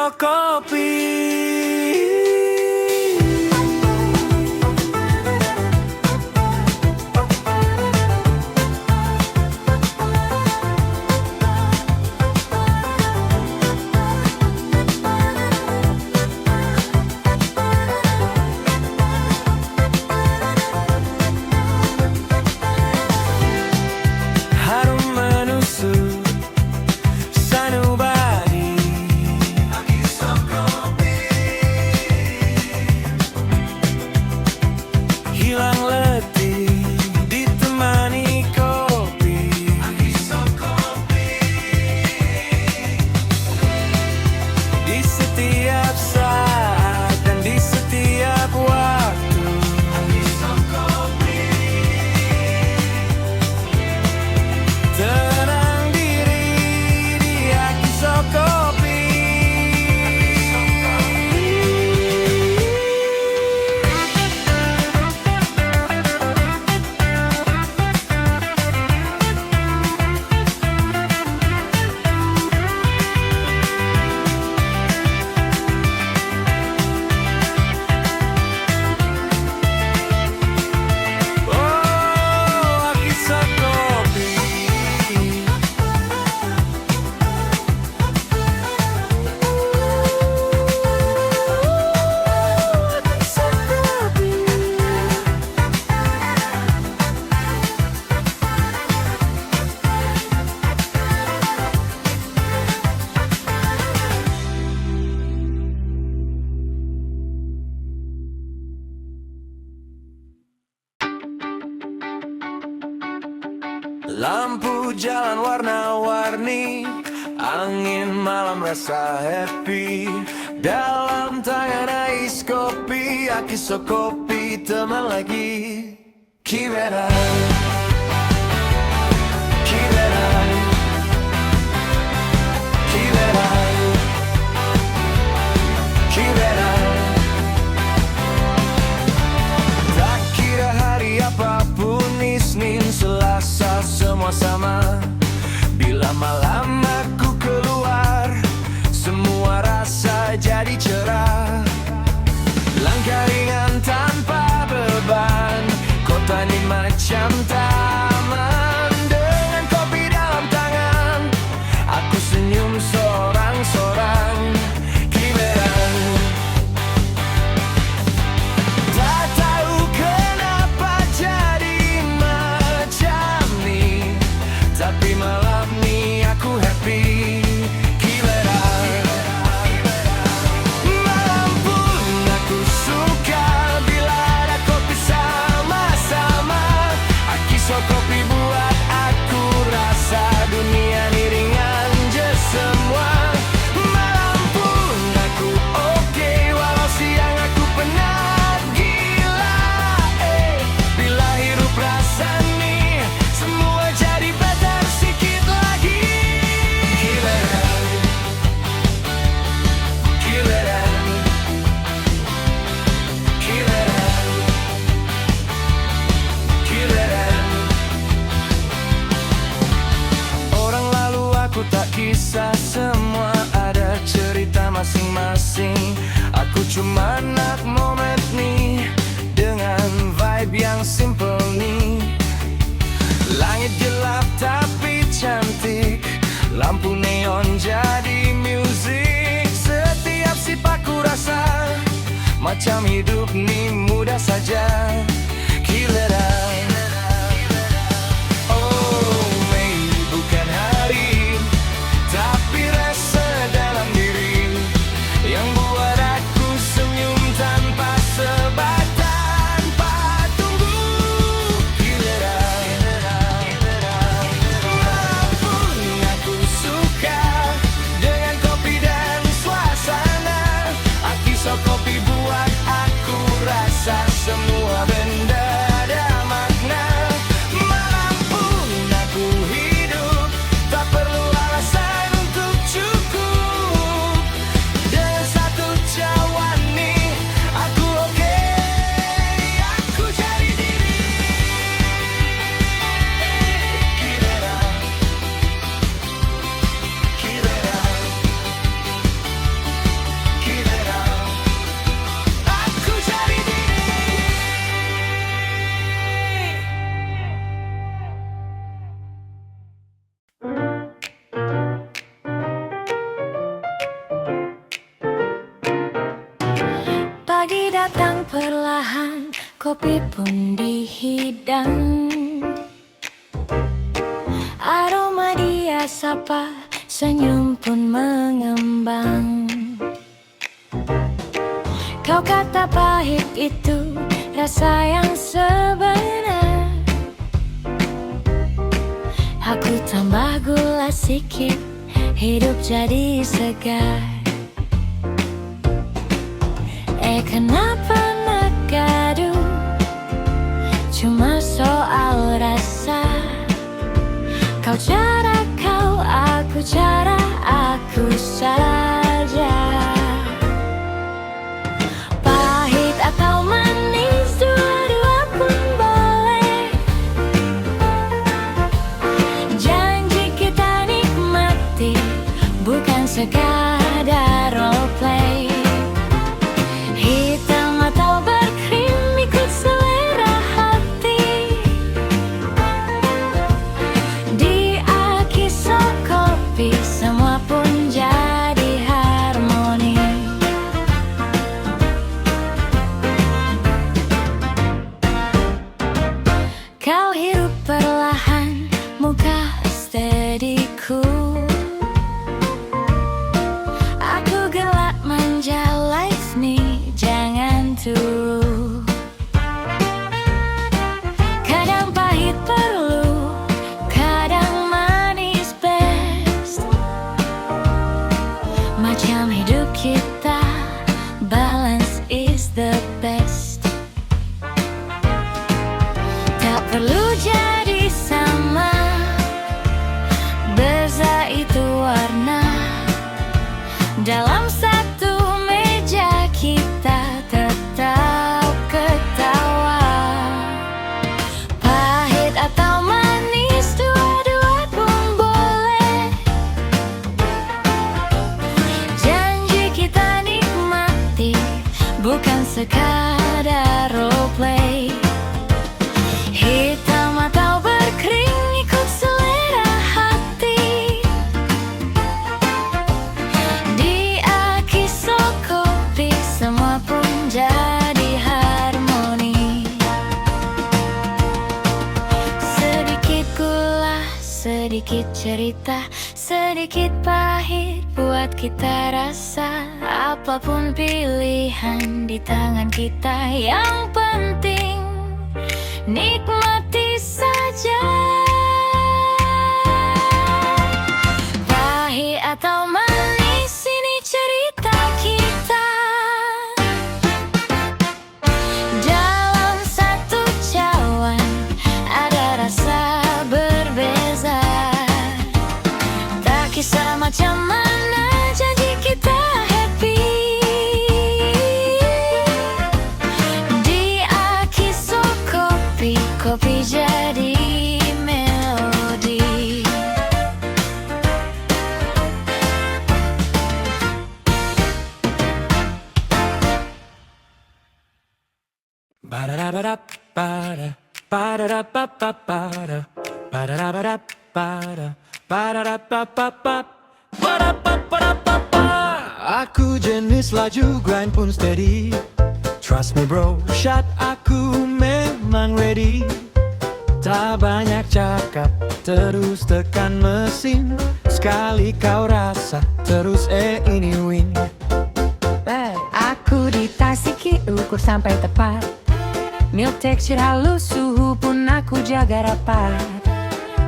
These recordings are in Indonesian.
Kopi. Harum menusuk sanubari, hilang letih ditemani kopi. Di setiap saat dan di setiap waktu, tenang diri di Akiso Kopi. Oh, Akiso Kopi. Lampu jalan warna-warni, angin malam rasa happy. Dalam tangan ais kopi, Akiso Kopi teman lagi. Kibera, kibera, kibera, kibera. Tak kira hari apapun, Isnin, Selasa, semua sama. Bila malam aku keluar, semua rasa jadi cerah. Langkah ringan tanpa beban, kota ini macam taman. Dengan kopi dalam tangan, aku senyum sorang-sorang. Kiberan, tak tahu kenapa jadi macam ni, tapi malam ni aku happy. Kiberan, malam pun aku suka bila ada kopi sama-sama. Akiso Kopi buat aku rasa dunia ni ringan je semua. Malam pun aku oke, walau siang aku penat gila. Bila hirup rasa ni, semua jadi better sikit lagi. Kiberan, kiberan, kiberan, kiberan. Orang lalu aku tak kisah, semua ada cerita masing-masing. Aku cuma nak momen ni dengan vibe yang simple ni. Langit gelap tapi cantik, lampu neon jadi music. Setiap sipaku rasa macam hidup ni mudah saja. Kileran, oh maybe bukan hari, tapi rasa dalam diri yang buat aku senyum tanpa sebab, tanpa tunggu. Kileran, walaupun aku suka dengan kopi dan suasana, Akiso Kopi buat aku rasa semua benar. kopi pun dihidang. Aroma dia sapa, senyum pun mengembang. Kau kata pahit itu rasa yang sebenar. Aku tambah gula sikit, hidup jadi segar. Kenapa nak gaduh? Cuma soal rasa. Kau cara kau, aku cara aku saja. Pahit atau manis, dua-dua pun boleh. Janji kita nikmati, bukan sekadar role play. Hitam atau berkrim, ikut selera hati. Di Akiso Kopi semua pun jadi harmoni. Kau hirup perlahan, muka steady cool. Aku gelak manja likes me, jangan turu. Kadang pahit perlu, kadang manis best. Macam hidup kita, balance is the best. Tak perlu jadi sama, beza itu warna. Dalam satu meja kita tetap ketawa. Pahit atau manis, dua-dua pun boleh. Janji kita nikmati, bukan sekadar role play. Hitam atau berkrim, ikut selera hati. Di Akiso Kopi semua pun jadi harmoni. Sedikit gula, sedikit cerita, sedikit pahit buat kita rasa. Apapun pilihan di tangan kita, yang penting nikmati saja. Pahit atau manis, ini cerita kita. Dalam satu cawan ada rasa berbeza. Tak kisah macam mana, janji kita happy. Di Akiso Kopi, kopi jadi melodi. Ba-da-da-ba-da-ba-da, ba-da-da-ba-ba-ba-da, ba-da-da-ba-da-ba-da, ba-da-da-ba-ba-ba, ba-da-ba-ba-da-ba-ba. Aku jenis laju, grind pun steady. Trust me bro, shot aku memang ready. Tak banyak cakap, terus tekan mesin. Sekali kau rasa, terus ini win. Aku di Tasiki, ukur sampai tepat. Milk texture halus, suhu pun aku jaga rapat.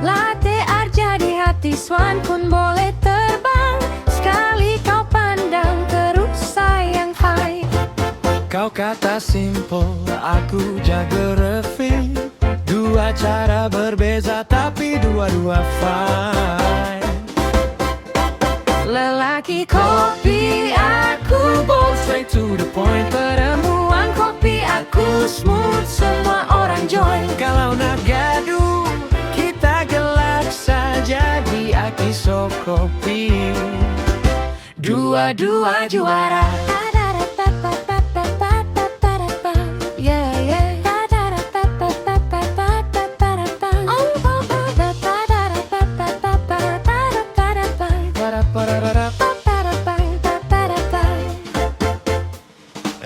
Latte art jadi hati, swan pun boleh terbang. Sekali kau pandang, terus sayang fine. Kau kata simple, aku jaga refine. Dua cara berbeza, tapi dua-dua fine. Lelaki kopi, aku bold, Straight to the point. pertemuan kopi, aku smooth, semua orang join. Kalau nak gaduh, kita gelak saja di Akiso Kopi. Dua-dua juara. Yeah, yeah.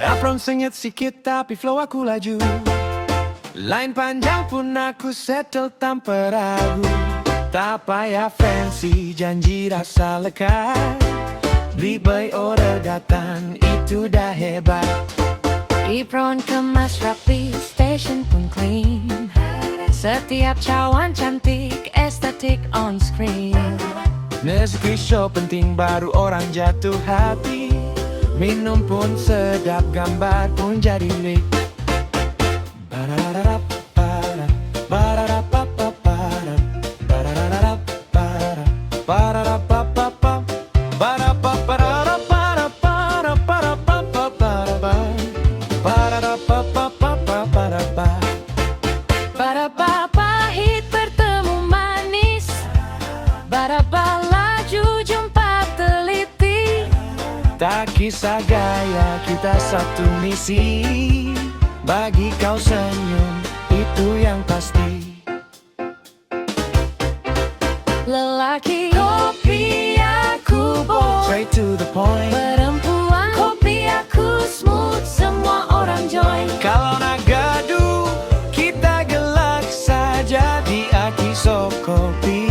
Apron sengit sikit tapi flow aku laju. Line panjang pun aku settle tanpa ragu. Tak payah fancy, janji rasa lekat. Beli by order datang, itu dah hebat. Apron kemas rapi, station pun clean. Setiap cawan cantik, estetik on screen. Meski show penting baru orang jatuh hati. Minum pun sedap, gambar pun jadi lit. Baraba pahit bertemu manis, baraba laju jumpa teliti. Tak kisah gaya, kita satu misi. Bagi kau senyum, itu yang pasti. Lelaki kopi aku bold, Straight to the point. perempuan kopi aku smooth, semua orang join. Kalau nak gaduh, kita gelak saja di Akiso Kopi.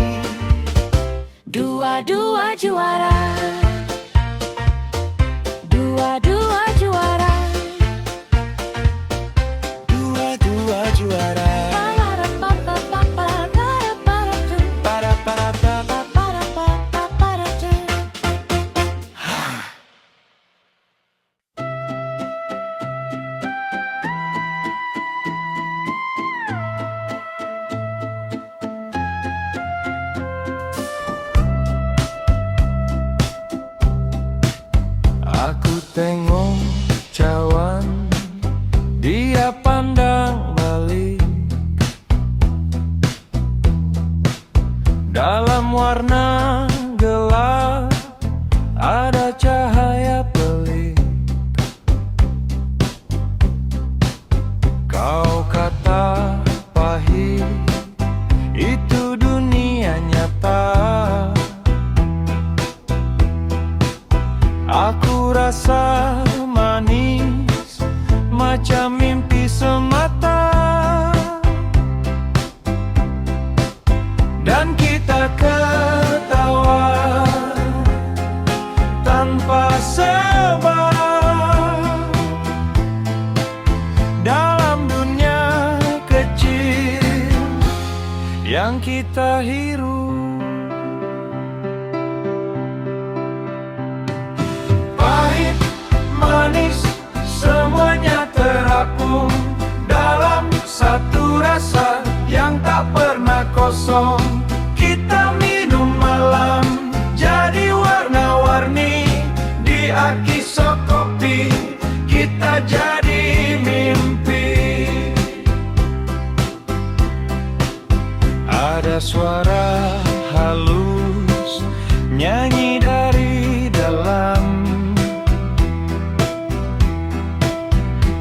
Dua-dua juara, dua-dua juara. Dua-dua juara. Aku tengok cawan, dia pandang balik. Dalam warna gelap ada cahaya pelik. Kau kata pahit, itu dunia nyata. Aku rasa manis, macam mimpi semata. Dan kita ketawa tanpa sebab. Dalam dunia kecil yang kita hirup. Pahit, manis, semuanya terapung dalam satu rasa yang tak pernah kosong. Kita minum malam jadi warna-warni di Akiso Kopi. Kita jadi mimpi. Ada suara halus nyanyi dari dalam.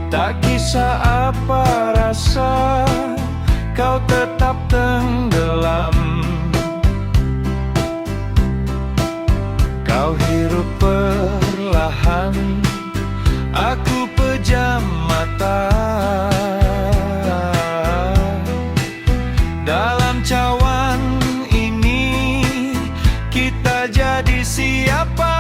Tak kisah apa rasa, kau tetap tenggelam. Kau hirup perlahan, aku pejam mata. Dalam cawan ini, kita jadi siapa?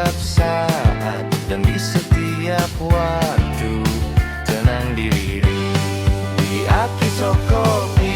setiap saat dan di setiap waktu. Tenang diri di Aki Sokopi.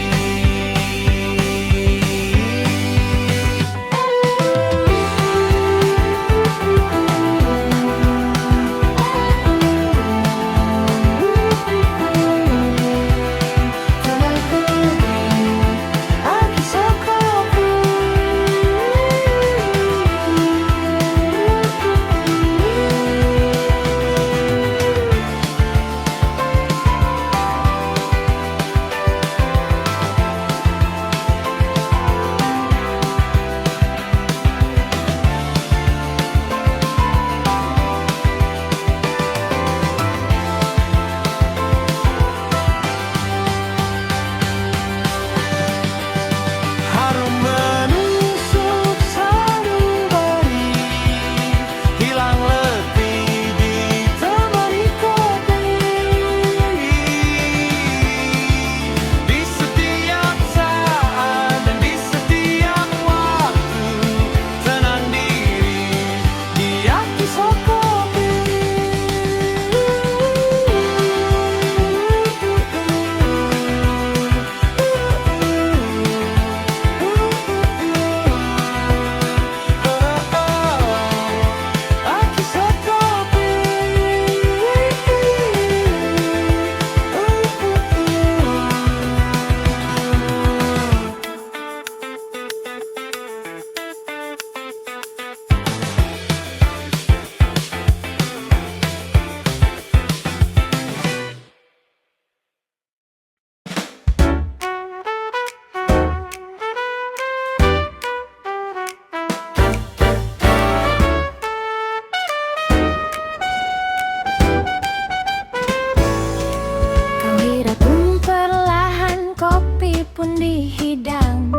Dihidang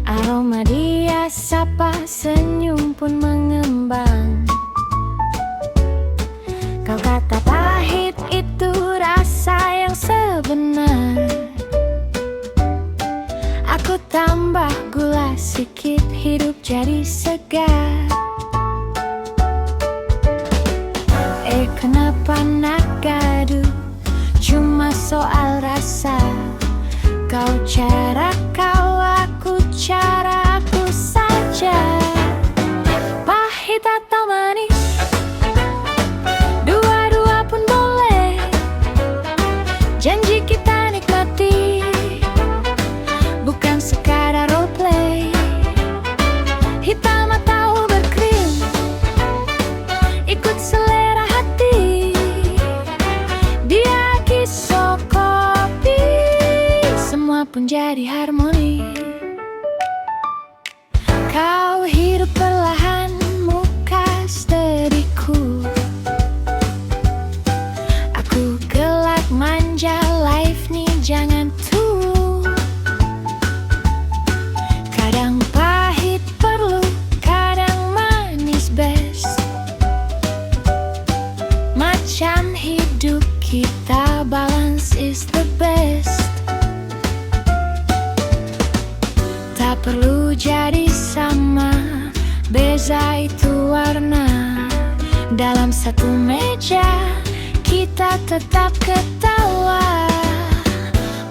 aroma dia sapa, senyum pun mengembang. Kau kata pahit itu rasa yang sebenar. Aku tambah gula sedikit, hidup jadi segar. Kenapa nak gaduh? Cuma soal rasa. Kau cara kau, aku cara aku saja. Pahit atau manis, dua-dua pun boleh. Janji kita nikmati, bukan sekadar roleplay. Hitam atau berkrim, ikut selera hati. Dia kisah kopi, semua pun jadi harmoni. Kau hidup perlahan, muka steadiku. Aku gelak manja, life nih jangan tuh. Kadang pahit perlu, kadang manis best. Macam hidup kita, balance is the best. Tak perlu jadi sama, beza itu warna. Dalam satu meja, kita tetap ketawa.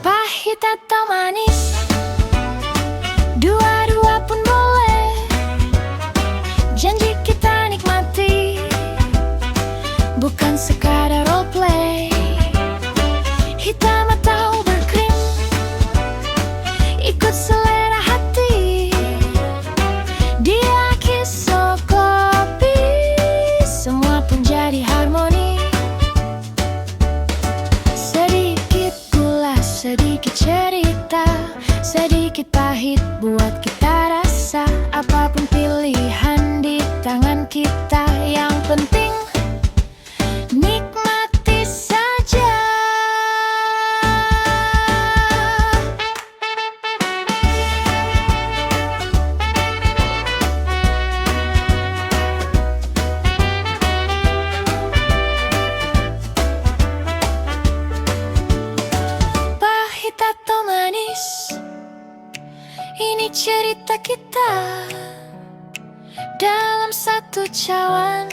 Pahit atau manis, dua-dua pun boleh. Janji kita nikmati, bukan sekadar roleplay. Hitam atau berkrim, ikut selera hati. Dia kisah kopi, semua pun jadi harmoni. Sedikit gula, sedikit cerita, sedikit pahit buat kita rasa. Apapun pilihan di tangan kita, yang penting nikmati saja. Pahit atau manis, ini cerita kita. Dalam satu cawan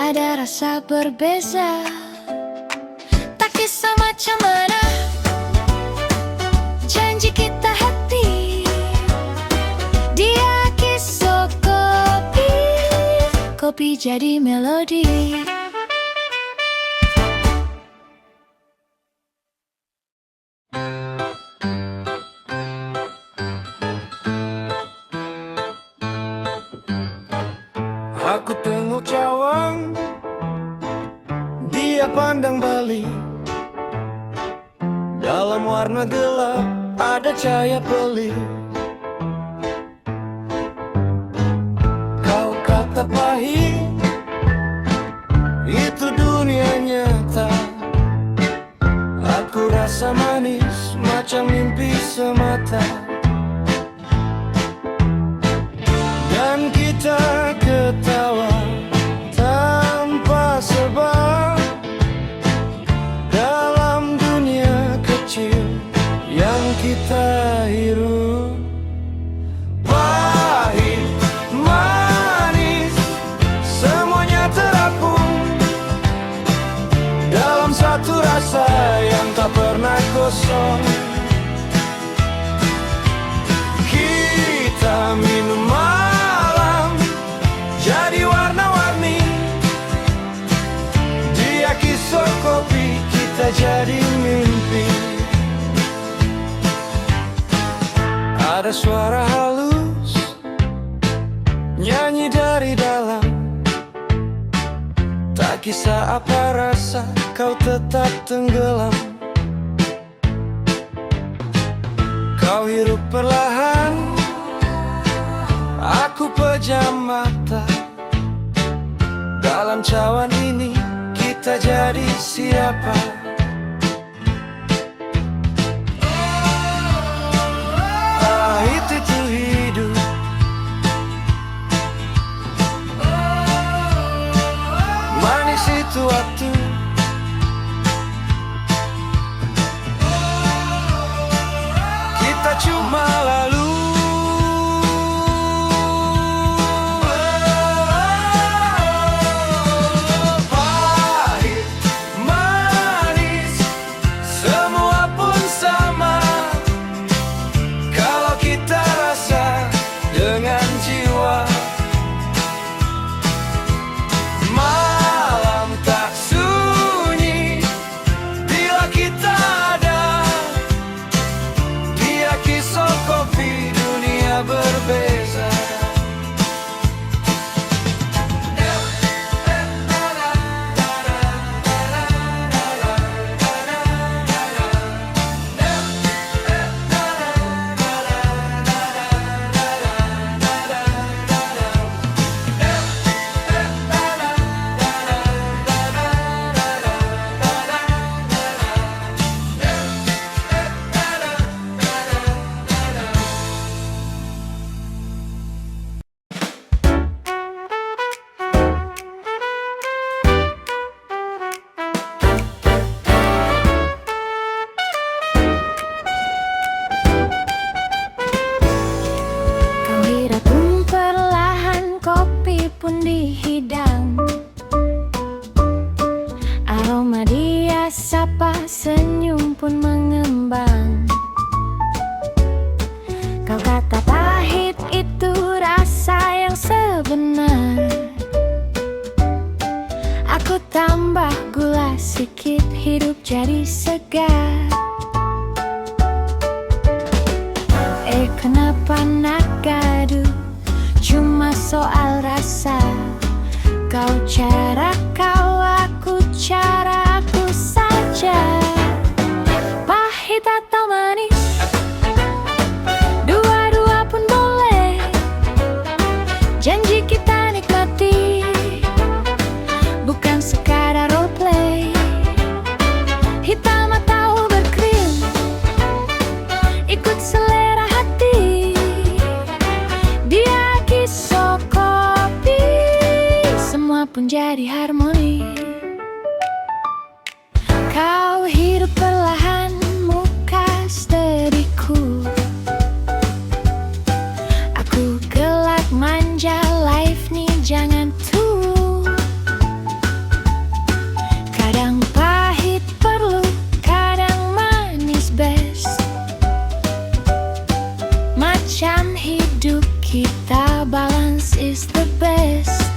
ada rasa berbeza. Tak kisah macam mana janji kita hati, dia kisah kopi, kopi jadi melodi. Aku tengok cawang, dia pandang balik. Dalam warna gelap ada cahaya pelik. Kau kata pahit, itu dunia nyata. Aku rasa manis macam mimpi semata. Dan kita ketawa tanpa sebab dalam dunia kecil yang kita hirup. Pahit, manis, semuanya terapung dalam satu rasa yang tak pernah kosong. Kita minum malam jadi warna-warni, dia kisah kopi, kita jadi mimpi. Ada suara halus nyanyi dari dalam, tak kisah apa rasa kau tetap tenggelam. Kau hirup perlahan, aku pejam mata. Dalam cawan ini kita jadi siapa? Pahit itu hidup, manis itu waktu. Kita cuma lalu. Berbeza. Pun dihidang, aroma dia sapa, senyum pun mengembang. Kau kata pahit itu rasa yang sebenar. Aku tambah gula sedikit, hidup jadi segar. Kenapa nak gaduh? Cuma soal rasa. Kau cara kau, aku cara aku saja. Pahit atau manis, dua-dua pun boleh. Janji kita nikmati, bukan sekadar roleplay. Hitam atau berkrim, ikut selera hati. Dia kisah kopi, semua pun jadi harmoni. Kau hidup perlahan, muka steadyku. Aku gelak manis. hidup kita, balance is the best.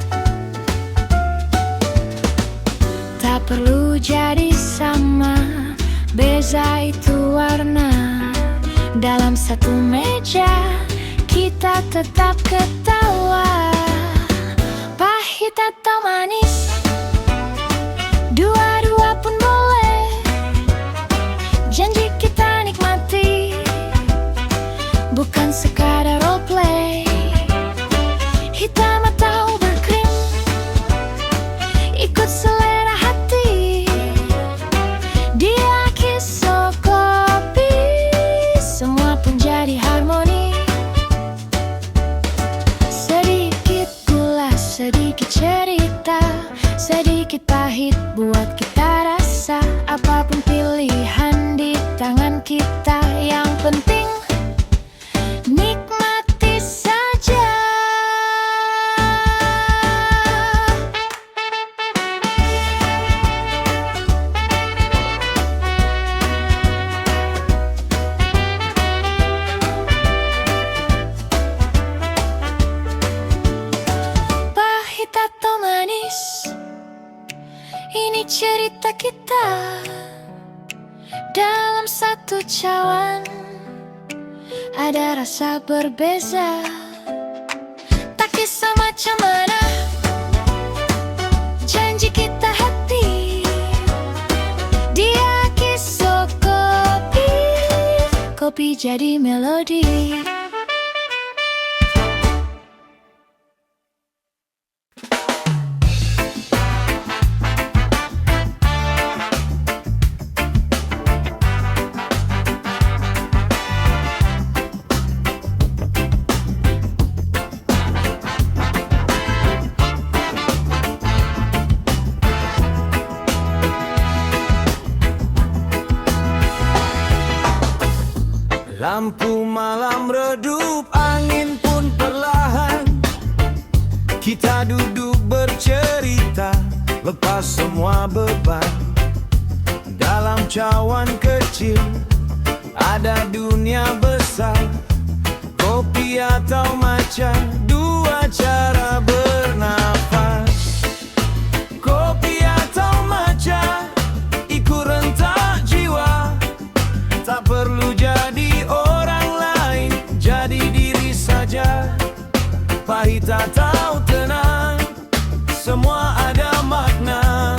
Tak perlu jadi sama, beza itu warna. Dalam satu meja kita tetap ketawa. Pahit atau manis, dua-dua pun boleh. Janji kita nikmati, bukan sekadar roleplay. Hitam atau berkrim, ikut selera hati. Dia kisah kopi, semua pun jadi harmoni. Sedikit gula, sedikit cerita, sedikit pahit buat kita rasa. Apapun pilihan di tangan kita, yang penting nikmati saja. Pahit atau manis, ini cerita kita. Dalam satu cawan ada rasa berbeza. Tak kisah macam mana, janji kita happy. Dia kisah kopi, kopi jadi melodi. Lampu malam redup, angin pun perlahan. Kita duduk bercerita, lepas semua beban. Dalam cawan kecil ada dunia besar. Kopi atau matcha, dua cara bernafas. Kopi atau matcha, ikut rentak jiwa. Tak perlu jadi orang lain, jadi diri saja. Pahit atau tenang, semua ada makna.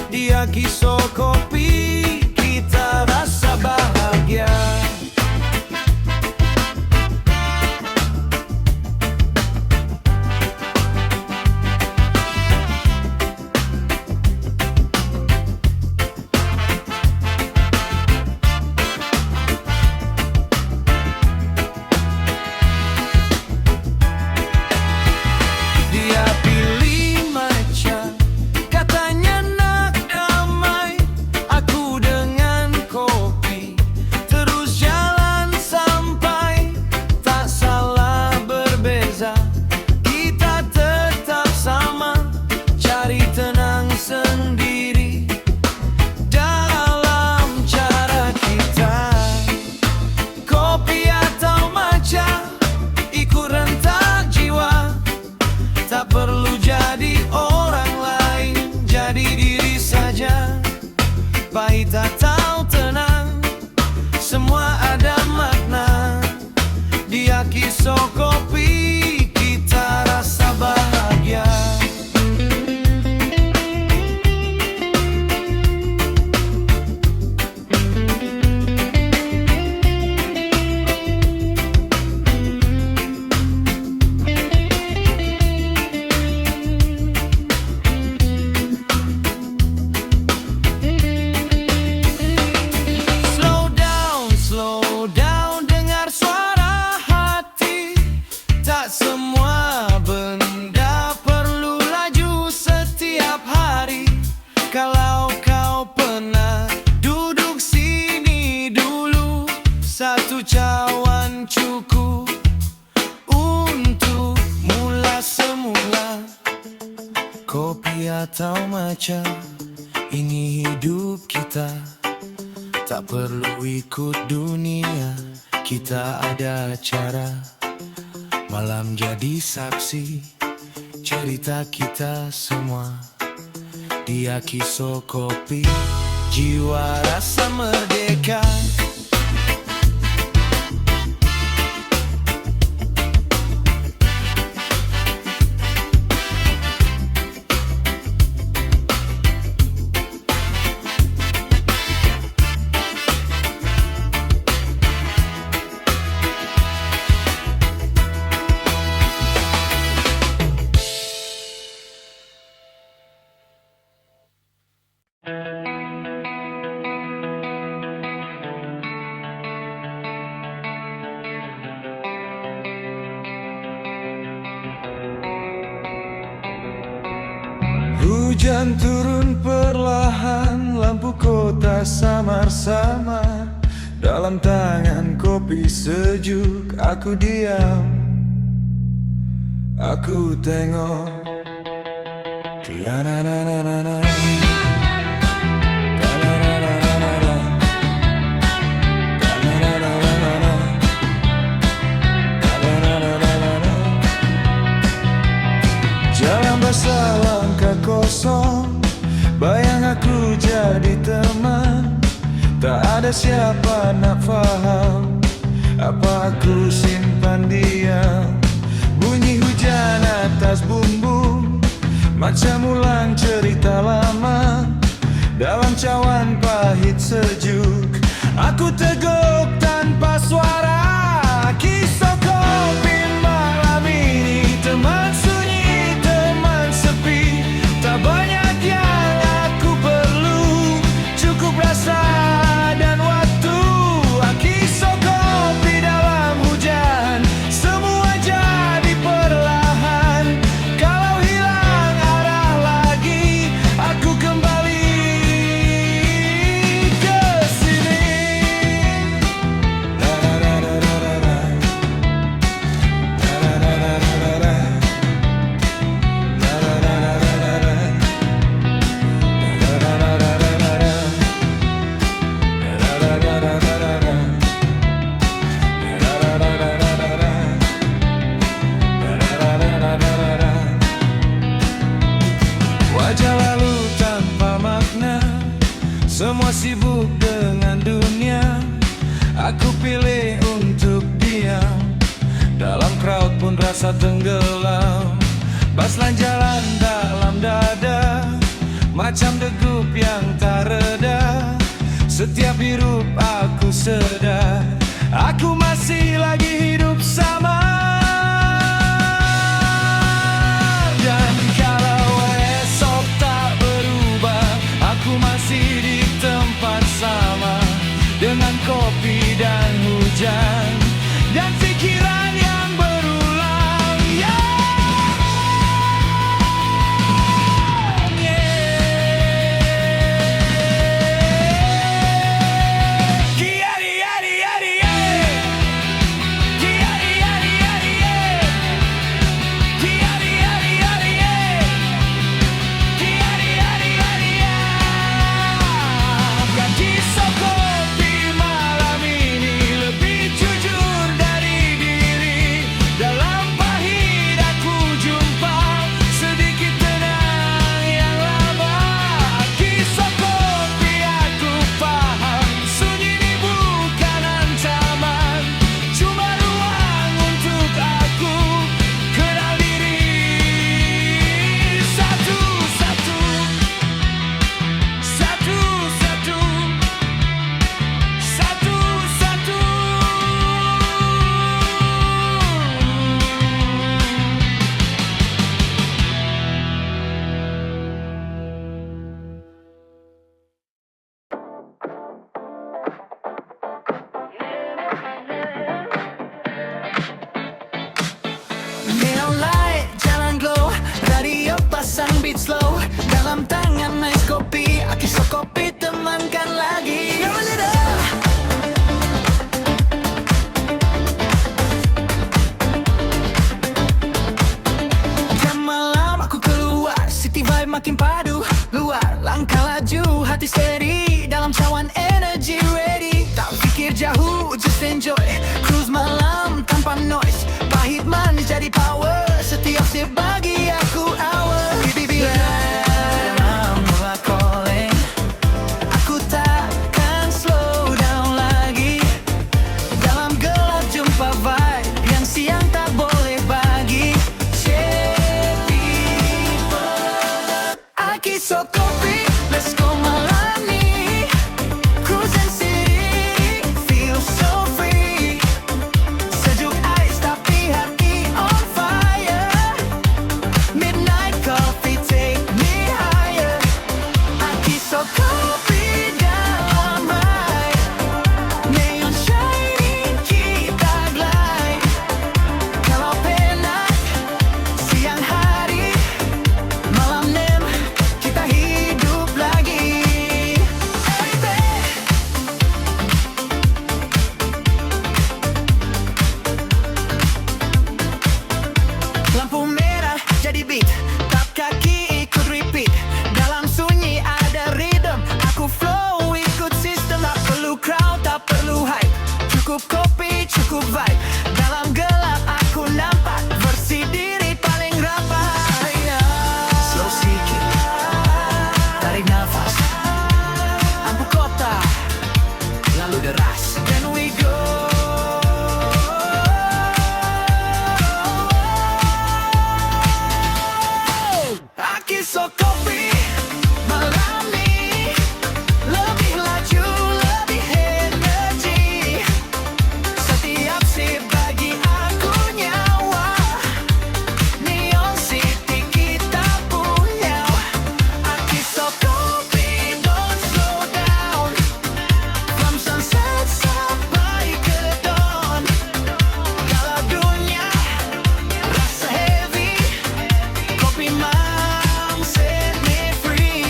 Dia kisah kopi, kita rasa bahagia. Pahit atau tenang, semua ada makna. Dia kisah kopi, kita rasa bahagia. Kalau kau pernah duduk sini dulu, satu cawan cukup untuk mula semula. Kopi atau matcha, ini hidup kita. Tak perlu ikut dunia, kita ada cara. Malam jadi saksi cerita kita semua. Dia kisah kopi, jiwa rasa merdeka. Hujan turun perlahan, lampu kota samar-samar. Dalam tangan kopi sejuk, aku diam, aku tengok. Tiana-na-na-na-na. Jalan basah, langkah kosong, bayang aku jadi teman. Tak ada siapa nak faham apa aku simpan diam. Bunyi hujan atas bumbung, macam ulang cerita lama. Dalam cawan pahit sejuk, aku teguk tanpa suara. Kisah kopi malam ini, teman sunyi, teman sepi. Tak banyak yang aku perlu, cukup rasa dan waktu. Kisah kopi dalam hujan, semua jadi perlahan. Kalau hilang arah lagi, aku kembali ke sini. Wajah lalu tanpa makna, semua sibuk dengan dunia. Aku pilih untuk diam, dalam crowd pun rasa tenggelam. Baslan jalan dalam dada, macam degup yang tak reda. Setiap hirup aku sedar, aku masih lagi hidup sama. Dan kalau esok tak berubah, aku masih di tempat sama, dengan kopi dan hujan dan pikiran yang berulang. Kisah kopi malam ini lebih jujur dari diri. Dalam pahit aku jumpa sedikit tenang yang lama. Kisah kopi aku paham, sunyi ini bukan ancaman, cuma ruang untuk aku kenal diri. Satu-satu, satu-satu, satu-satu. Neon light, jalan glow, radio pasang beat slow. Dalam tangan es kopi, kisah kopi temankan lagi. Jam malam aku keluar, city vibe makin padu. Luar langkah laju, hati steady, dalam cawan energy ready. Tak pikir jauh, just enjoy, cruise malam tanpa noise. Pahit manis jadi power. Setiap sip bagi aku hour. I'm calling. Aku takkan slow down lagi. Dalam gelap jumpa vibe yang siang tak boleh bagi. Aki so kopi, let's go malam ni. Cruising city, feel so free. Sejuk ice tapi hati on fire. Midnight coffee take me higher. Aki so kopi dalam ride. Neon shining kita glide. Kalau penat siang hari, malam nem kita hidup lagi. Lampu merah jadi beat, tap kaki ikut repeat. Dalam sunyi ada rhythm, aku flow ikut sistem. Tak perlu crowd, tak perlu hype. Cukup kopi, cukup vibe. Dalam gelap aku nampak versi diri paling rapat. Slow sedikit, tarik nafas. Lampu kota, lalu deras. Then we go. Aki so kopi malam ni, lebih laju, lebih energi. Setiap sip bagi aku nyawa. Neon city kita punya. Aki so kopi, don't slow down. From sunset sampai ke dawn. Kalau dunia rasa heavy, kopi mam set me free.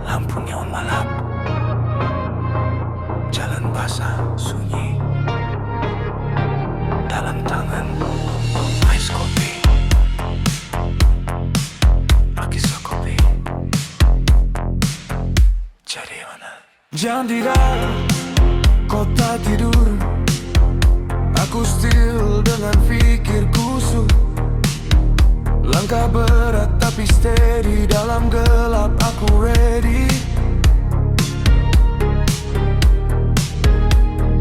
Lampu neon malam, jalan basah sunyi. Dalam tangan ais kopi. Aki so kopi, jadi mana? Jam tidak, kota tidur. Aku still dengan pikir kusut. Langkah berat tapi steady. Dalam gelap aku ready.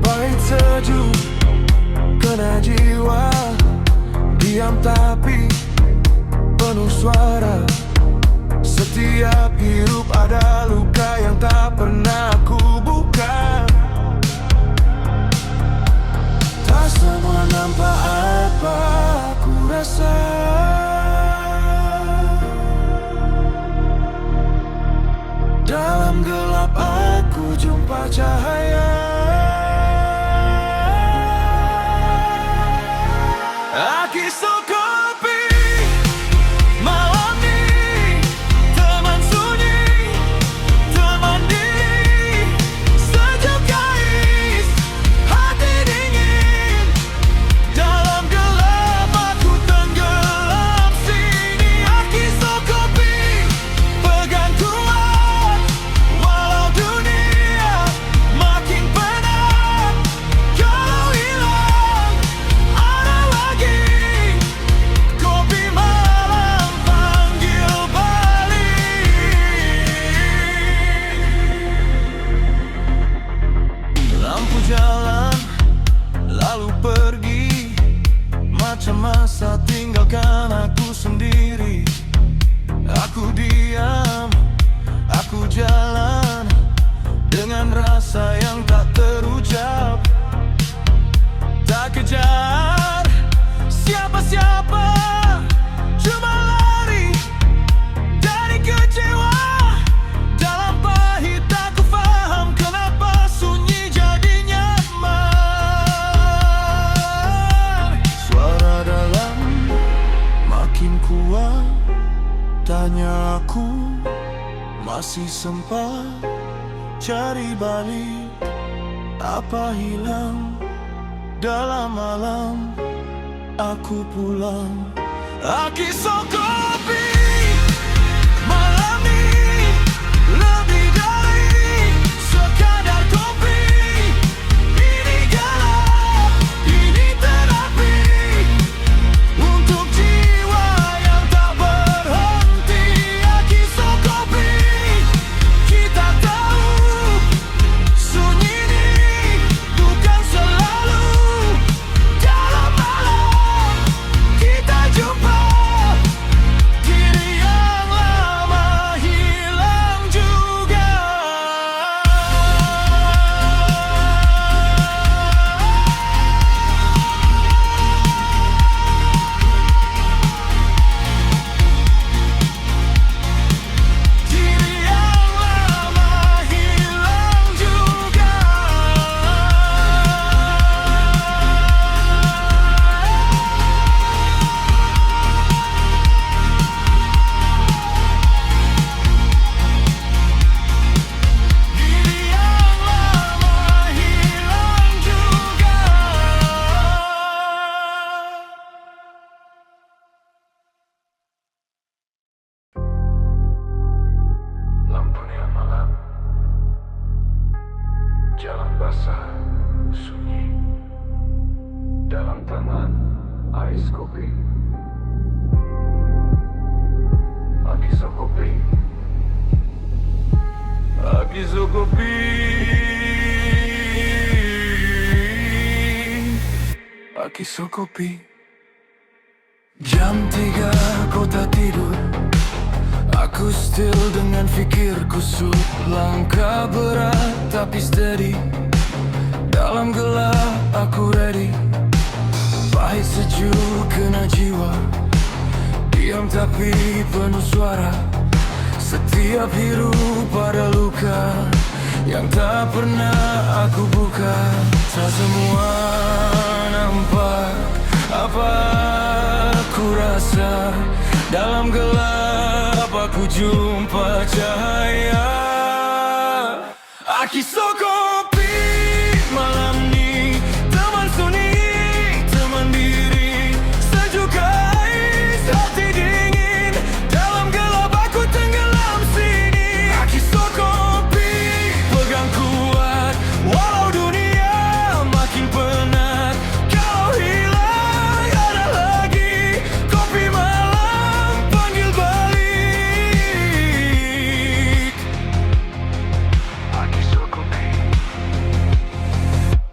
Pahit sejuk kena jiwa. Diam tapi penuh suara. Setiap hirup ada luka yang tak pernah aku buka. Tak semua nampak apa aku rasa. Dalam gelap aku jumpa cahaya. Aki so kopi malam ni, teman sunyi, teman diri. Sejuk ais, hati dingin. Dalam gelap aku tenggelam sini. Aki so kopi, pegang kuat. Walau dunia makin penat. Kalau hilang ada lagi. Kopi malam panggil balik. Lampu jalan lalu pergi. Macam masa tinggalkan aku sendiri. Aku diam, aku jalan dengan rasa yang tak terucap. Tak kejam Tanya aku masih sempat cari balik apa hilang dalam malam aku pulang. Aki sokopi malam ini lebih dari sekadar kopi. Ini gelap, ini terapi untuk jiwa yang tak berhenti. Aki sokopi, kita tahu sunyi ini bukan selalu dalam malam kita jumpa diri yang lama hilang juga. Diri yang lama hilang juga. Diri yang lama hilang juga. Lampunya malam, jalan basah, sunyi, dalam tangan ais kopi. Aki sokopi, Aki sokopi, Aki sokopi. Jam 3 kota tidur, aku still dengan fikir kusut. Langkah berat tapi steady, dalam gelap aku ready. Pahit sejuk kena jiwa, diam tapi penuh suara. Setiap hirup pada luka yang tak pernah aku buka. Tak semua nampak apa aku rasa. Dalam gelap aku jumpa cahaya. Aki sokopi malam ni, teman sunyi, teman diri. Sejuk ais hati dingin, dalam gelap aku tenggelam sini. Aki sokopi pegang kuat, walau dunia makin penat. Kalau hilang ada lagi kopi malam panggil balik. aki sokopi,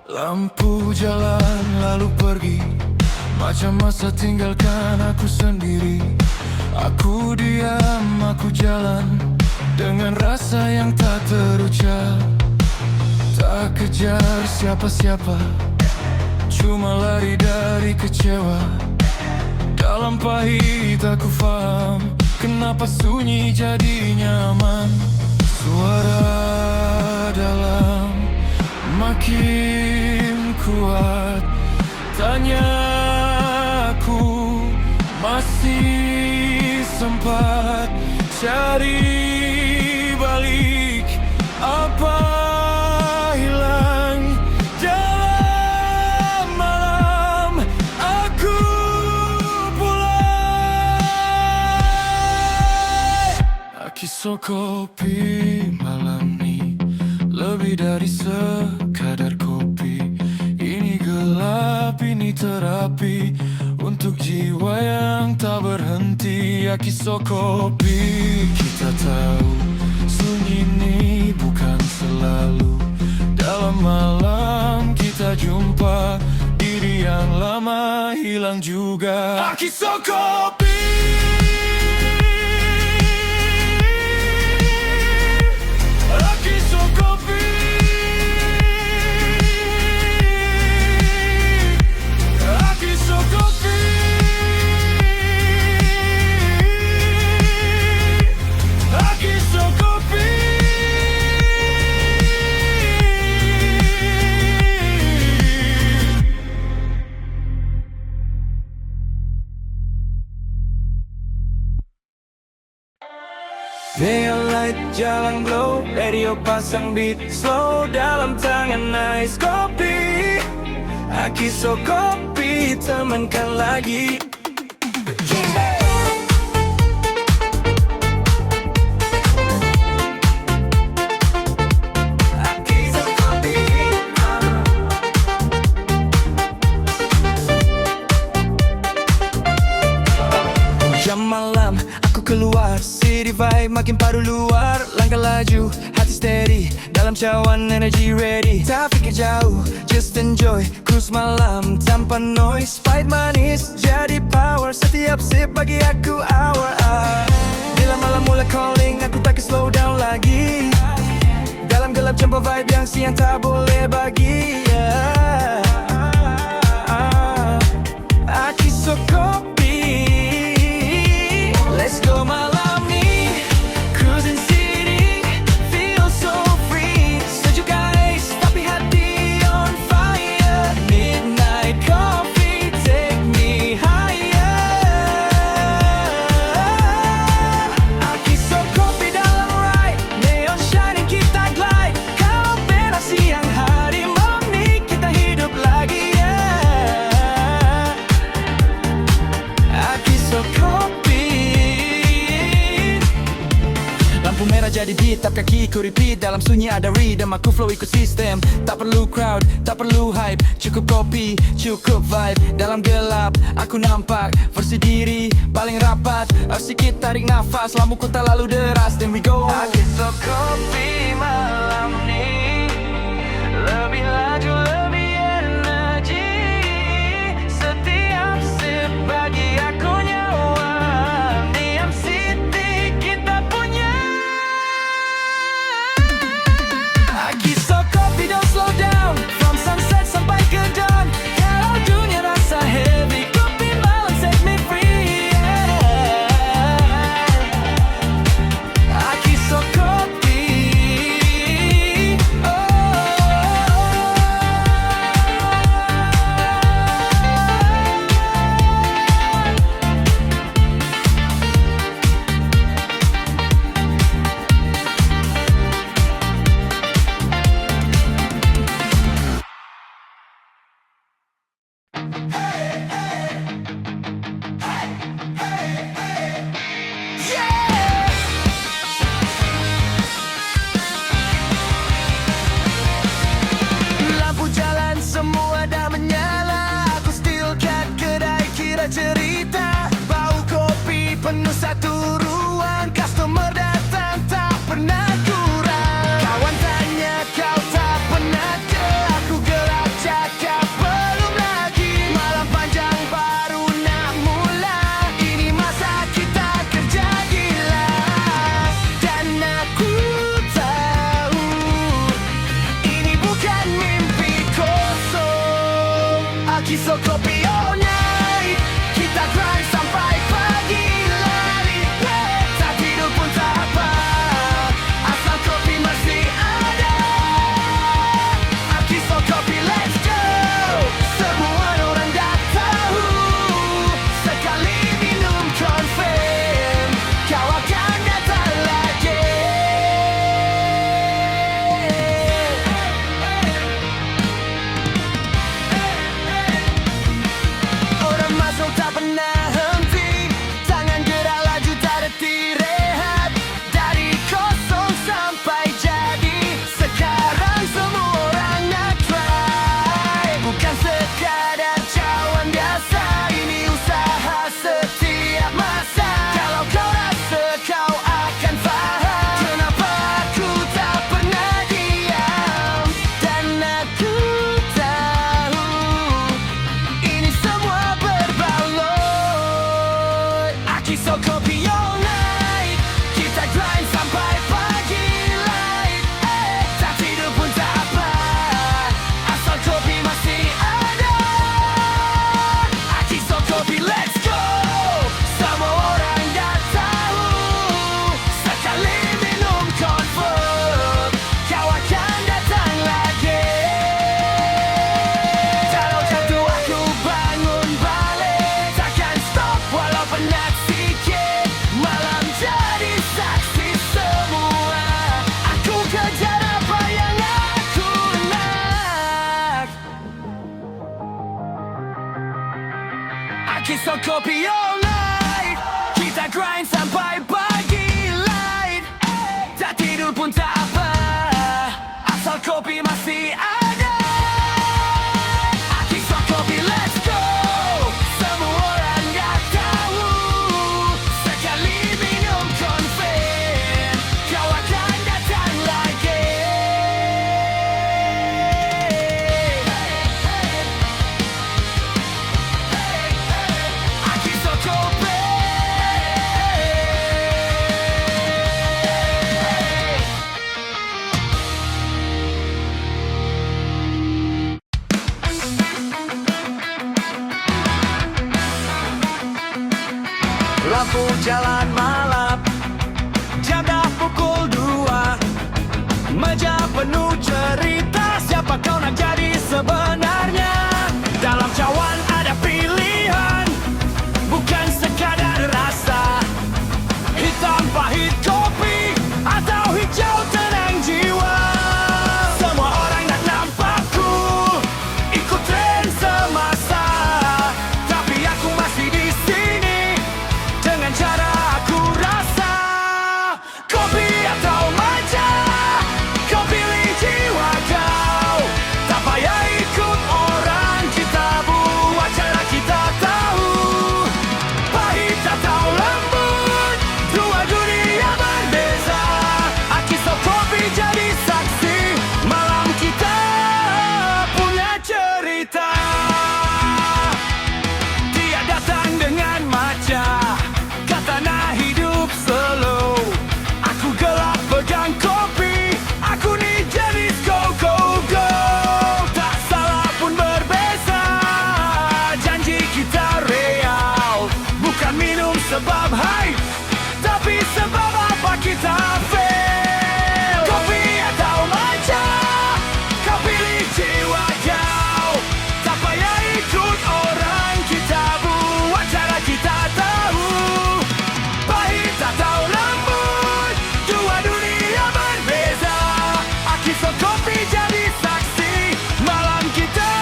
Lampu jalan lalu pergi, macam masa tinggalkan aku sendiri. Aku diam, aku jalan dengan rasa yang tak terucap. Tak kejar siapa-siapa, cuma lari dari kecewa. Dalam pahit aku faham kenapa sunyi jadi nyaman. Suara dalam makin kuat, tanya aku masih sempat cari balik apa hilang dalam malam aku pulang. Aki sokopi malam ni lebih dari sekadar kopi. Ini gelap, ini terapi untuk jiwa yang tak berhenti. Aki sokopi, kita tahu sunyi ini bukan selalu dalam malam kita jumpa diri yang lama hilang juga. Aki sokopi, Aki sokopi, Aki sokopi, Aki sokopi. Neon light jalan glow, radio pasang beat slow, dalam tangan ais kopi. Akiso kopi, temankan lagi. Akiso kopi. Jam malam, aku keluar, city vibe makin padu luar. Langkah laju, hati steady, dalam cawan energy ready. Tak fikir jauh, just enjoy, cruise malam tanpa noise. Fight manis, jadi power, setiap sip bagi aku hour. Bila malam mulai calling, aku tak slow down lagi. Dalam gelap jumpa vibe yang siang tak boleh bagi. Akiso kopi. Let's go malam ni, cruising city, feel so free. Sejuk guys, tapi hati on fire. Midnight coffee, take me higher. Akiso kopi dalam ride, neon shining kita glide. Kalau merah siang hari, malam ni kita hidup lagi. Akiso kopi. Lampu merah jadi beat, tap kaki ku repeat. Dalam sunyi ada rhythm, aku flow ikut sistem. Tak perlu crowd, tak perlu hype. Cukup kopi, cukup vibe. Dalam gelap, aku nampak versi diri paling rapat. Sedikit tarik nafas, lampu kota lalu deras. Then we go. Akiso kopi malam ni, lebih laju, lebih energi. Setiap sip bagi aku nyawa. Niam City kita punya. Akiso kopi, don't slow down, from sunset sampai ke dawn. Kalau dunia rasa heavy, kopi malam set me free. Akiso kopi. Lampu jalan semua dah menyala. Aku still cat kedai kira cerita. Bau kopi penuh satu ruang. Customer datang tak pernah kurang. Kawan tanya kau tak pernah ke. Aku gelak cakap belum lagi. Malam panjang baru nak mula. Ini masa kita kerja gila. Dan aku tahu ini bukan mimpi kosong. Akiso kopi all night, kita grind sampai pagi lari. Tak tidur pun tak apa, asal kopi masih ada. Akiso kopi, let's go. Semua orang dah tahu, sekali minum confirm kau akan datang lagi. Orang masuk tak pernah henti, tangan gerak laju tak reti rehat. Dari kosong sampai jadi, sekarang semua orang nak try. Bukan sekadar cawan biasa, ini usaha setiap masa. Kalau kau rasa kau akan faham, kenapa aku tak pernah diam. Dan aku tahu ini semua berbaloi. Akiso kopi all night, kita grind sampai pagi light. Tak tidur pun tak apa, asal kopi masih ada. Akiso kopi, let's go. Semua orang dah tahu, sekali minum confirm kau akan datang lagi. Kalau jatuh aku bangun balik, takkan stop walau penat sikit. Kisah kopi all night, kita grind sampai pagi light. Tak tidur pun tak apa, asal kopi masih ada. Kisah kopi, let's go. Semua orang dah tahu, sekali minum confirm kau akan datang lagi. Kisah kopi. Lampu jalan malam, jam dah pukul 2. Meja penuh cerita, siapa kau nak jadi sebenarnya. Dalam cawan ada pilihan, bukan sekadar rasa. Hitam pahit kopi, atau hijau tenang jiwa. Semua orang nak nampak cool, ikut tren semasa. Tapi aku masih di sini, dengan cara aku rasa. Kopi atau matcha, kau pilih jiwa kau. Tak payah ikut orang, kita buat cara kita tahu. Pahit atau lembut, dua dunia berbeza. Kisah kopi jadi saksi, malam kita punya cerita. Dia datang dengan matcha, kata nak hidup slow. Aku gelap pegang kopi, aku ni jenis go go go. Tak salah pun berbeza, janji kita real. Bukan minum sebab hype, tapi sebab apa kita fail. Kopi atau matcha, kau pilih jiwa kau. Tak payah ikut orang, kita buat cara kita tahu. Pahit atau lembut, dua dunia berbeza. Kisah kopi jadi saksi, malam kita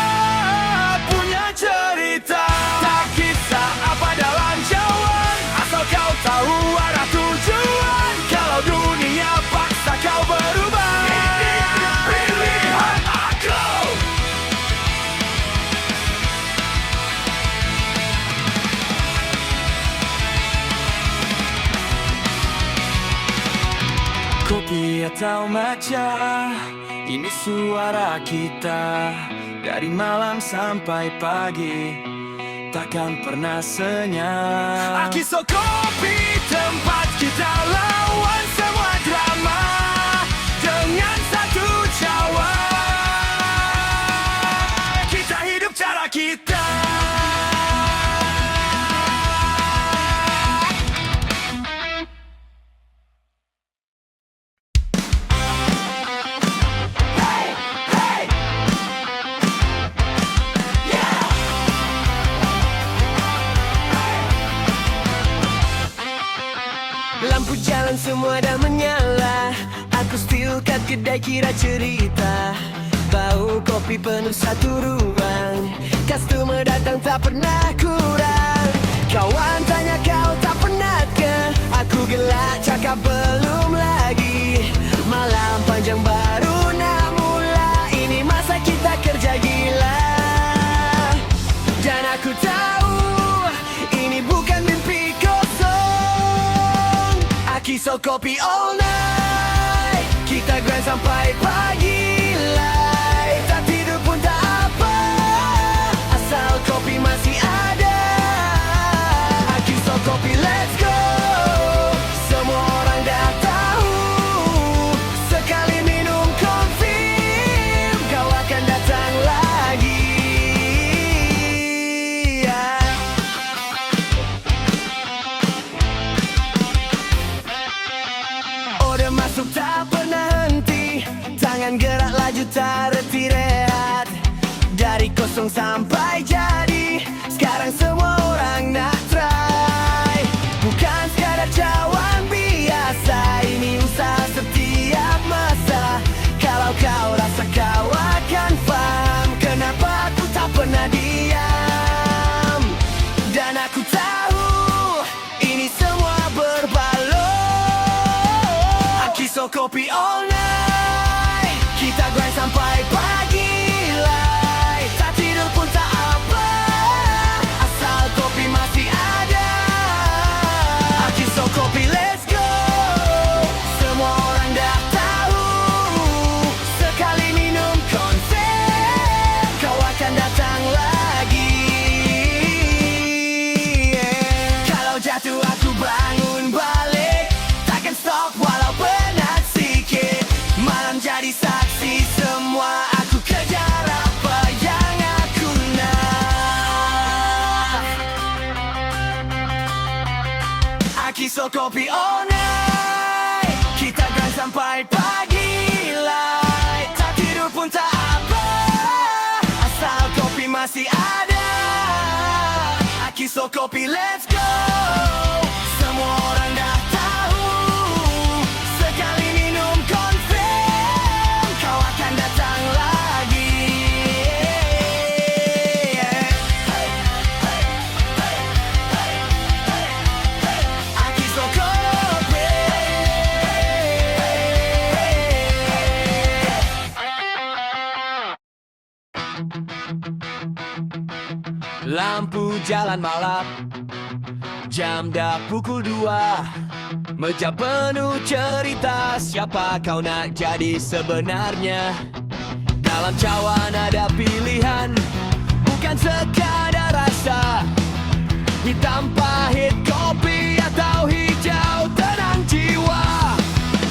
punya cerita. Tak kisah apa dalam jawan, asal kau tahu arah tujuan. Kalau dunia paksa kau berubah, ini pilihan aku. Kopi atau matcha, ini suara kita. Dari malam sampai pagi, takkan pernah senyap. Kisah kopi, tempat kita lawan semua drama. Dengan satu cawan, kita hidup cara kita. Lampu jalan semua dah menyala, aku still kat kedai kira cerita. Bau kopi penuh satu ruang, customer datang tak pernah kurang. Kawan tanya kau tak penat ke, aku gelak cakap belum lagi. Malam panjang baru nak mula, ini masa kita kerja gila. Dan aku tahu, ini bukan mimpi kosong. Kisah kopi all night, kita grind sampai pagi light. Tak tidur pun tak apa, asal kopi masih ada. Kisah kopi, let's go. Semua orang dah tahu, sekali minum confirm kau akan datang lagi. Order masuk tak pernah henti, tangan gerak laju tak reti rehat. Dari kosong sampai jadi, sekarang semua orang nak try. Bukan sekadar cawan biasa, ini usaha setiap masa. Kalau kau rasa kau akan faham, kenapa aku tak pernah diam. Dan kopi all night. Kita grind sampai pagi light. Tak tidur pun tak apa, asal kopi masih ada. Akiso kopi, let's go. Semua orang dah tahu, sekali minum confirm kau akan datang lagi. Kalau jatuh aku bangun balik, takkan stop walau penat sikit. Malam jadi saksi, semua aku kejar apa yang aku nak. Akiso kopi all night. Kita grind sampai pagi light. Tak tidur pun tak apa, asal kopi masih ada. Akiso kopi, let's go. Semua orang dah tahu, sekali minum confirm kau akan datang lagi. Akiso kopi. Lampu jalan malam, jam dah pukul 2. Meja penuh cerita, siapa kau nak jadi sebenarnya. Dalam cawan ada pilihan, bukan sekadar rasa. Hitam pahit kopi atau hijau tenang jiwa.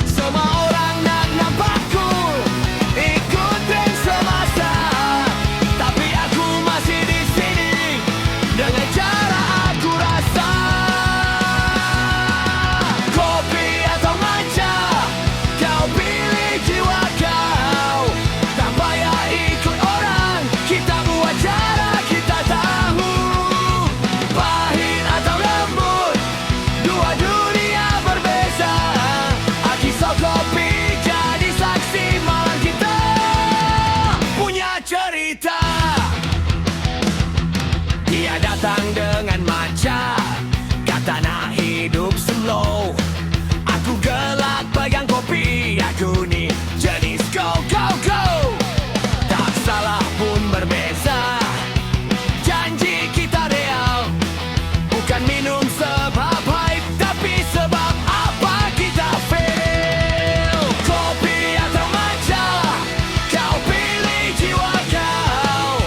Semua orang nak nampak cool, ikutin semasa. Tapi aku masih di sini dengan cara aku rasa. Kopi atau matcha, kau pilih jiwa kau. Tak payah ikut orang, kita buat cara kita tahu. Pahit atau lembut, dua dunia berbeza. Akiso kopi jadi saksi malam kita punya cerita. Dia datang dengan matcha, kata nak hidup slow. Aku gelak pegang kopi, aku ni jenis go go go. Tak salah pun berbeza, janji kita real. Bukan minum sebab hype, tapi sebab apa kita feel. Kopi atau matcha, kau pilih jiwa kau.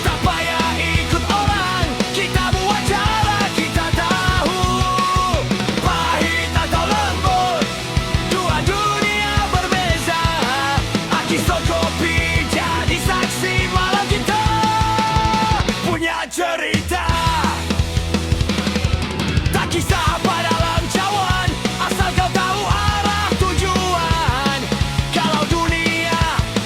Tak payah ikut orang, kita buat cara kita tahu. Pahit atau lembut, dua dunia berbeza. Akiso kopi jadi saksi malam kita punya cerita. Tak kisah apa dalam cawan, asal kau tahu arah tujuan. Kalau dunia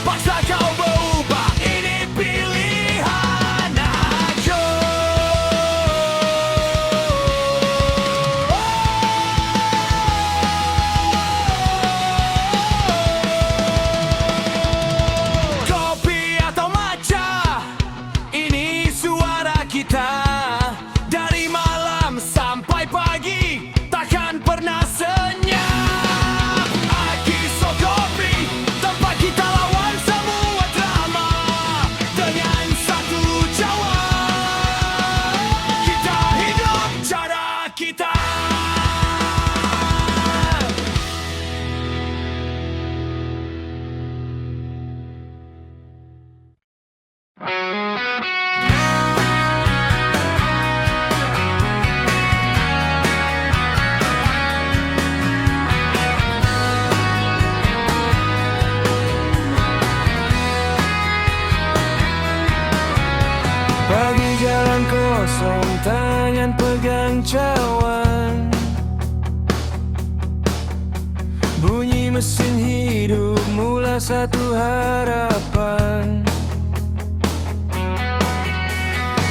paksa kau berubah, ini pilihan aku. Kopi atau matcha, ini suara kita. Dari malam sampai pagi, takkan pernah senyap. Akiso kopi, tempat kita lawan semua drama. Dengan satu cawan, kita hidup cara kita. Pagi jalan kosong, tangan pegang cawan. Bunyi mesin hidup, mula satu harapan.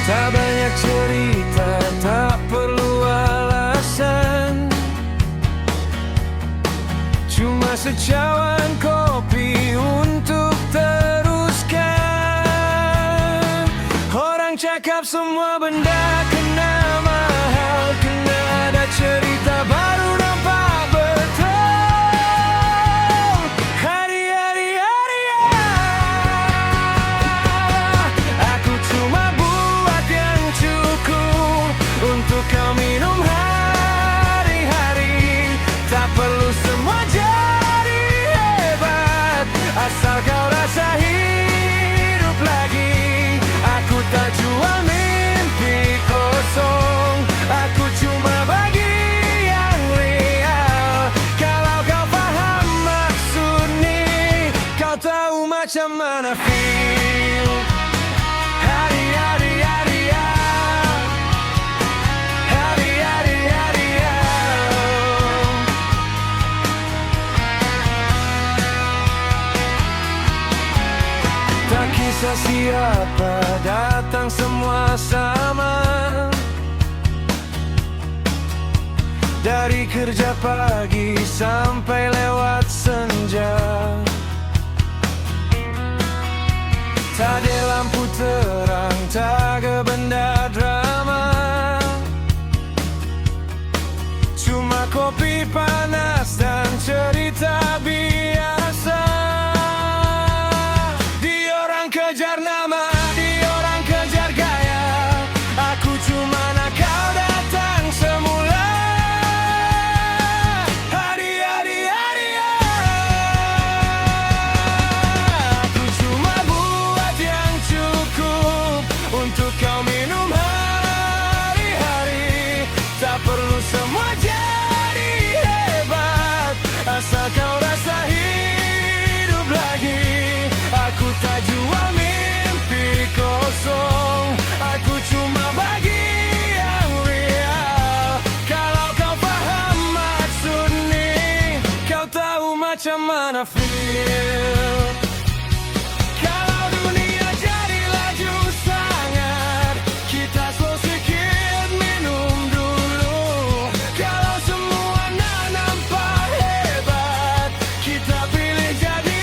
Tak banyak cerita, tak perlu alasan. Cuma secawan kopi untuk teruskan. Orang cakap semua benda kena mahal, kena ada cerita baru nampak betul. mana feel. Hari hari hari ya. Hari hari hari ya. Tak kisah siapa datang semua sama. Dari kerja pagi sampai lewat senja. Tak ada lampu terang, tak ada benda drama. Cuma kopi panas dan cerita biasa. Di orang kejar nama, di orang kejar gaya. Aku cuma nakal datang semula. Hari hari hari ya. Aku cuma buat yang cukup untuk kau minum hari-hari. Tak perlu semua jadi hebat, asal kau rasa hidup lagi. Aku tak jual mimpi kosong, aku cuma bagi yang real. Kalau kau paham maksud ni, kau tahu macam mana feel. Kalau dunia jadi laju sangat, kita slow sikit minum dulu. Kalau semua nak nampak hebat, kita pilih jadi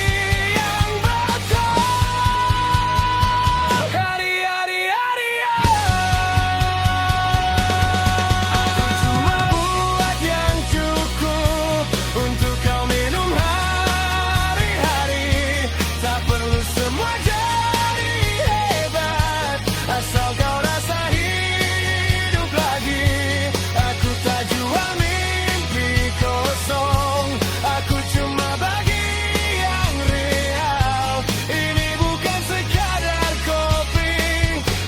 yang betul. Hari hari hari ya. Aku cuma buat yang cukup untuk kau minum hari-hari. Tak perlu semua jadi hebat, asal kau rasa hidup lagi. Aku tak jual mimpi kosong, aku cuma bagi yang real. Ini bukan sekadar kopi,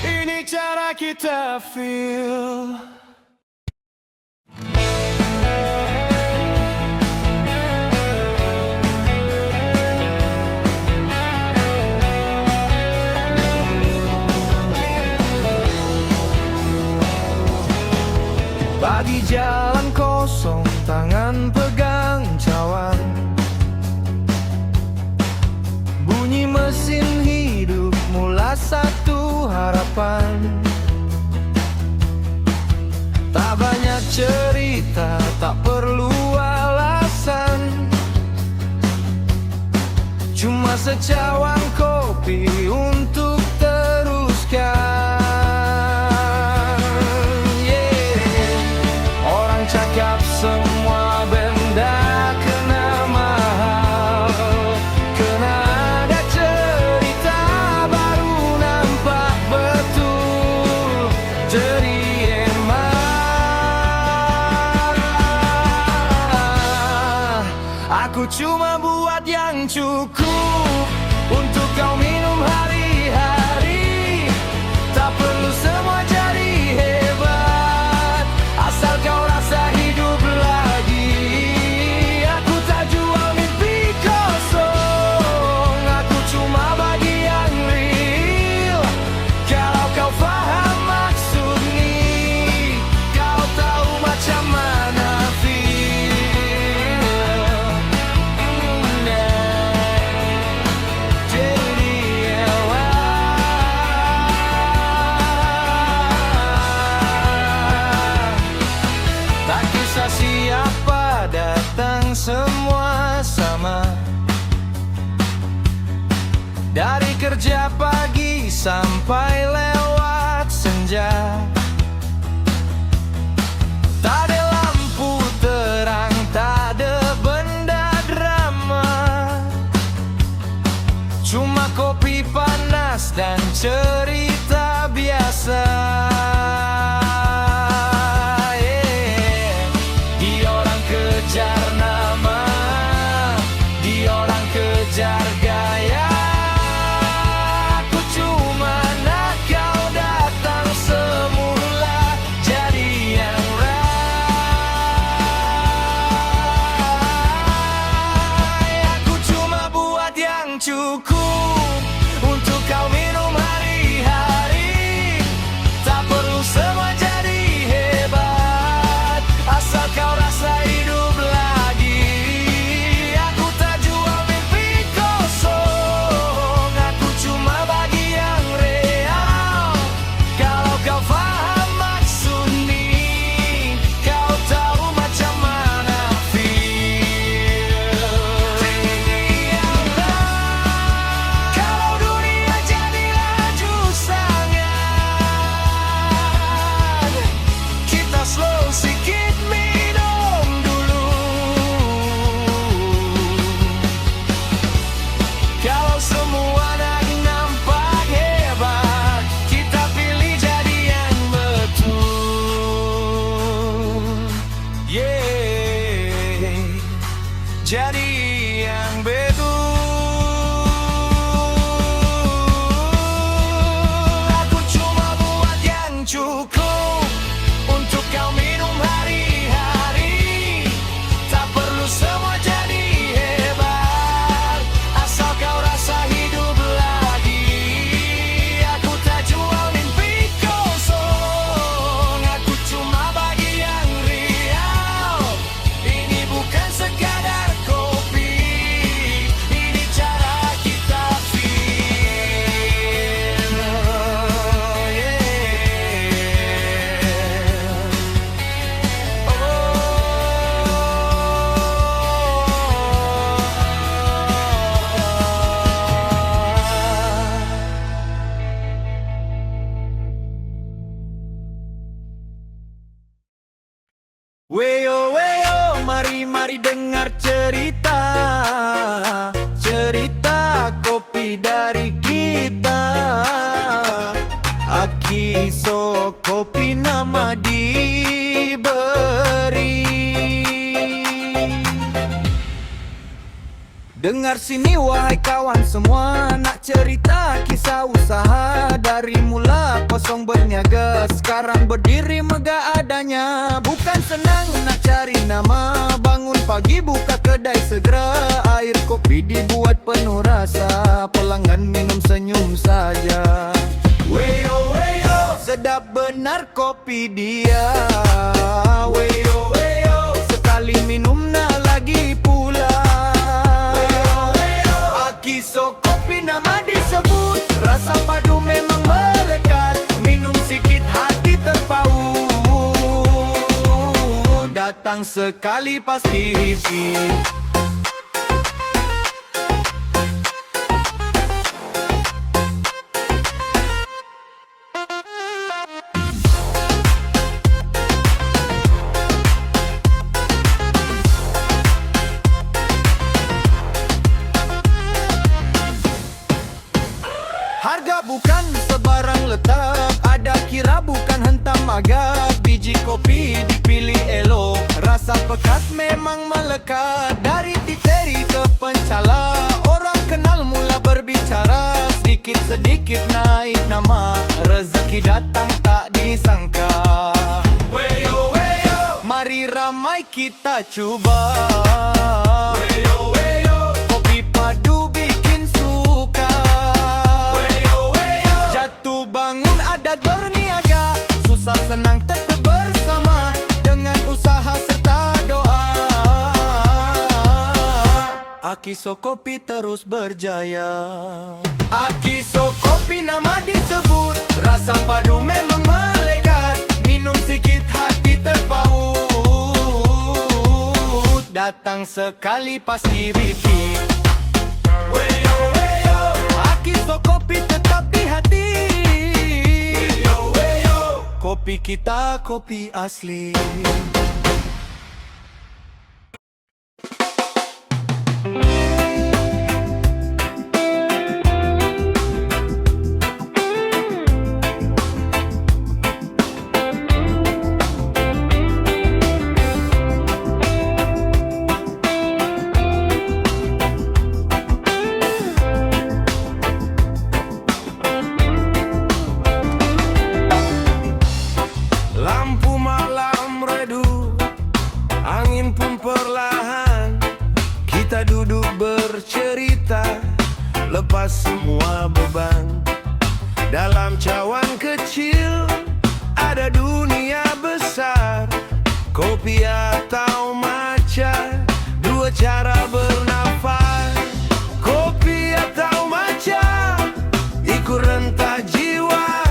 ini cara kita feel. Bagi jalan kosong, tangan pegang cawan. Bunyi mesin hidup, mula satu harapan. Tak banyak cerita, tak perlu alasan. Cuma secawang kopi untuk teruskan. Orang cakap semua benda kena mahal, kena ada cerita baru nampak betul. Jadi aku cuma buat yang cukup untuk kau minum hari-hari. Tak perlu semua jadi hebat, asal kau rasa hidup lagi. Aku tak jual mimpi kosong, aku cuma bagi yang real. Kalau kau faham maksud ni, kau tahu macam mana feel. Tak kisah siapa datang, semua sama. Dari kerja pagi sampai lewat senja. Tak ada lampu terang, tak ada benda drama. Cuma kopi panas dan cerita biasa. Di orang kejar nama, di orang kejar gaya. Aku cuma nak kau datang semua. jadi yang bedu. Aku cuma buat yang cukup untuk kau minum hari-hari. Tak perlu semua jadi hebat, asal kau rasa hidup lagi. Aku tak jual mimpi kosong, aku cuma bagi yang real. Ini bukan sekadar kopi, ini cara kita feel. Oh, Weyo, weyo, mari dengar cerita. Cerita kopi dari kita. Akiso kopi nama diberi. Dengar sini wahai kawan semua, nak cerita kisah usaha. Dari mula kosong berniaga, sekarang berdiri megah adanya. Bukan senang nak cari nama, bangun pagi buka kedai segera. Air kopi dibuat penuh rasa, pelanggan minum senyum saja. Weyo, weyo, sedap benar kopi dia. Weyo, weyo, sekali minum nak lagi pula. Akiso kopi nama disebut, rasa padu memang melekat. Minum sikit hati terpaut, datang sekali pasti repeat. Harga bukan sebarang letak, ada kira bukan hentam agak. Biji kopi dipilih elok, rasa pekat memang melekat. Dari titeri ke pencala, orang kenal mula berbicara. Sedikit-sedikit naik nama, rezeki datang tak disangka. Weyo, weyo, mari ramai kita cuba. Weyo, weyo, kopi padu bikin suka. Jatuh bangun adat berniaga, susah senang tetap bersama. Dengan usaha serta doa, Akiso kopi terus berjaya. Akiso kopi nama disebut, rasa padu memang melekat. Minum sikit hati terpaut, datang sekali pasti repeat. Weyo, weyo, Akiso kopi tetap di hati. Weyo, weyo, kopi kita kopi asli. Lampu malam redup, angin pun perlahan. Kita duduk bercerita, lepas semua beban. Dalam cawan kecil, ada dunia besar. Kopi atau matcha, dua cara bernafas. Kopi atau matcha, ikut rentah jiwa.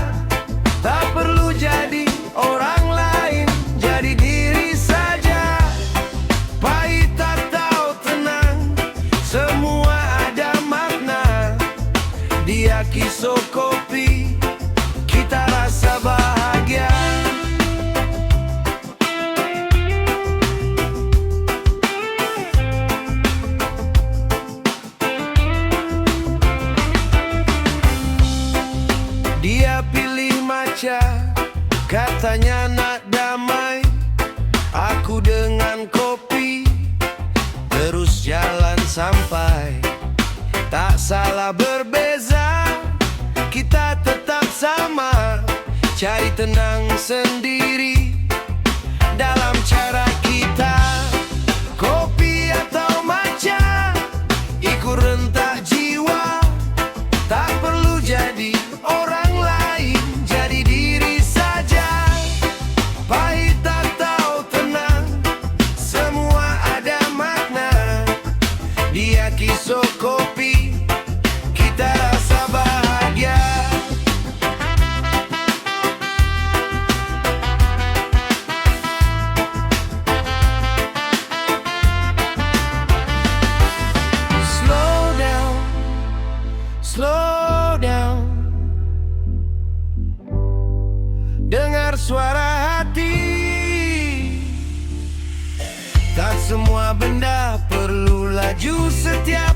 Tak perlu jadi orang lain, jadi diri saja. Pahit atau tenang, semua ada makna. Di Akiso kopi, kita rasa bahagia. Dia pilih matcha, katanya nak damai. Aku dengan kopi terus salah berbeza, kita tetap sama. Cari tenang sendiri dalam cara kita. Kopi atau matcha, ikut rentah jiwa. Tak perlu jadi orang lain, jadi diri saja. Pahit atau tenang, semua ada makna. Di Akiso Kopi kita rasa bahagia. Slow down, dengar suara hati. Tak semua benda perlu laju setiap